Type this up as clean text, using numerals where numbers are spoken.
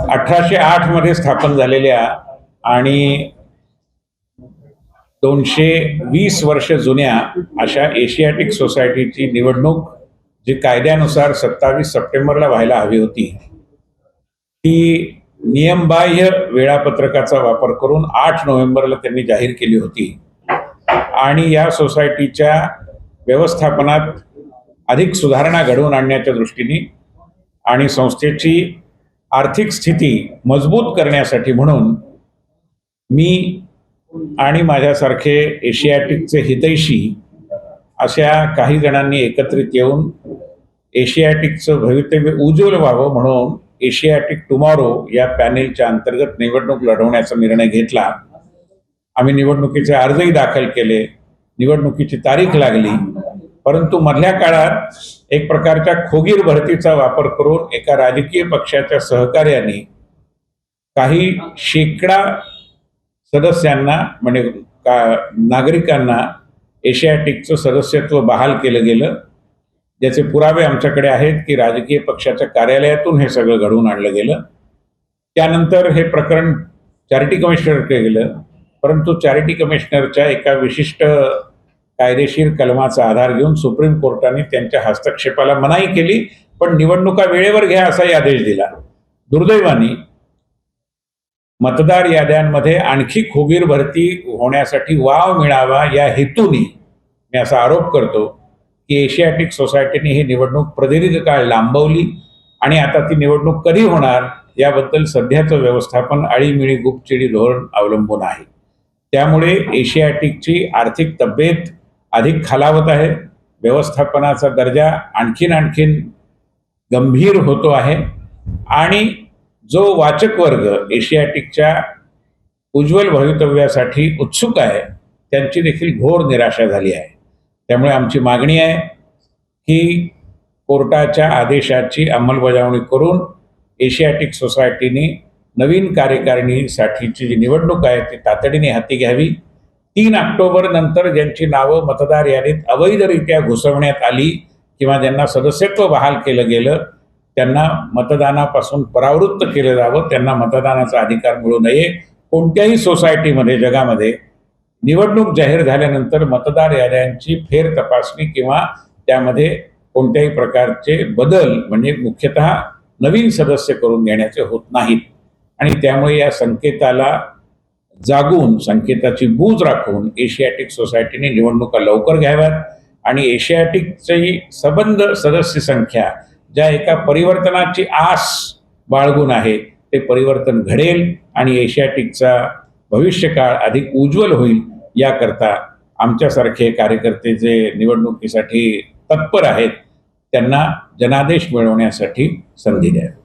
1808 मध्ये स्थापन झालेल्या आणि 220 वर्ष जुन्या अशा एशियाटिक सोसायटीची निवडणूक जी कायद्यानुसार 27 सप्टेंबरला व्हायला हवी होती, ती नियमबाह्य वेळापत्रकाचा वापर करून 8 नोव्हेंबरला त्यांनी जाहीर केली होती आणि या सोसायटीच्या व्यवस्थापनात अधिक सुधारणा घडवून आणण्याच्या दृष्टीने आणि संस्थेची आर्थिक स्थिती मजबूत करण्यासाठी म्हणून मी आणि माझ्यासारखे एशियाटिकचे हितैषी अशा काही जणांनी एकत्रित येऊन एशियाटिकचं भवितव्य उज्ज्वल व्हावं म्हणून एशियाटिक टुमॉरो या पॅनेलच्या अंतर्गत निवडणूक लढवण्याचा निर्णय घेतला. आम्ही निवडणुकीचे अर्जही दाखल केले, निवडणुकीची तारीख लागली, परंतु मधल्या काळात एक प्रकारच्या खोगीर भरतीचा वापर करून एका राजकीय पक्षाच्या सहकार्याने काही शेकडा सदस्यांना म्हणजे नागरिकांना एशियाटिकचं सदस्यत्व बहाल केलं गेलं. ज्याचे पुरावे आमच्याकडे आहेत की राजकीय पक्षाच्या कार्यालयातून हे सगळं घडवून आणलं गेलं. त्यानंतर हे प्रकरण चॅरिटी कमिशनरकडे गेलं, परंतु चॅरिटी कमिशनरच्या एका विशिष्ट कायदेशीर कलमाचा आधार घेऊन सुप्रीम कोर्टाने त्यांच्या हस्तक्षेपाला मनाई केली, पण निवडणुका वेळेवर घ्या असाही आदेश दिला. दुर्दैवाने मतदार याद्यांमध्ये आणखी खोगीर भरती होण्यासाठी वाव मिळावा या हेतूने मी असा आरोप करतो की एशियाटिक सोसायटीने ही निवडणूक प्रदीर्घ काळ लांबवली आणि आता ती निवडणूक कधी होणार याबद्दल सध्याचं व्यवस्थापन आळीमिळी गुपचिडी धोरण अवलंबून आहे. त्यामुळे एशियाटिकची आर्थिक तब्येत अधिक खालावत आहे, व्यवस्थापनाचा दर्जा आणखीन गंभीर होतो आहे आणि जो वाचक वर्ग एशियाटिकच्या उज्ज्वल भवितव्यासाठी उत्सुक आहे त्यांची देखील घोर निराशा झाली आहे. त्यामुळे आमची मागणी आहे की कोर्टाच्या आदेशाची अंमलबजावणी करून एशियाटिक सोसायटीने नवीन कार्यकारिणीसाठीची जी निवडणूक आहे ती तातडीने हाती घ्यावी. 3 ऑक्टोबर नंतर ज्यांची नावं मतदार यादीत अवैधरित्या घुसवण्यात आली किंवा ज्यांना सदस्यत्व बहाल केलं गेलं त्यांना मतदानापासून परावृत्त केलं जावं, त्यांना मतदानाचा अधिकार मिळू नये. कोणत्याही सोसायटीमध्ये जगामध्ये निवडणूक जाहीर झाल्यानंतर मतदार याद्यांची फेर तपासणी किंवा त्यामध्ये कोणत्याही प्रकारचे बदल म्हणजे मुख्यतः नवीन सदस्य करून घेण्याचे होत नाहीत आणि त्यामुळे या संकेताला जागून संकेताची बूज राखून एशियाटिक सोसायटीने निवडणुका लवकर घ्याव्यात आणि एशियाटिकची सबंध सदस्य संख्या ज्या एका परिवर्तनाची आस बाळगून आहे ते परिवर्तन घडेल आणि एशियाटिकचा भविष्यकाळ अधिक उज्ज्वल होईल याकरता आमच्यासारखे कार्यकर्ते जे निवडणुकीसाठी तत्पर आहेत त्यांना जनादेश मिळवण्यासाठी संधी द्यावी.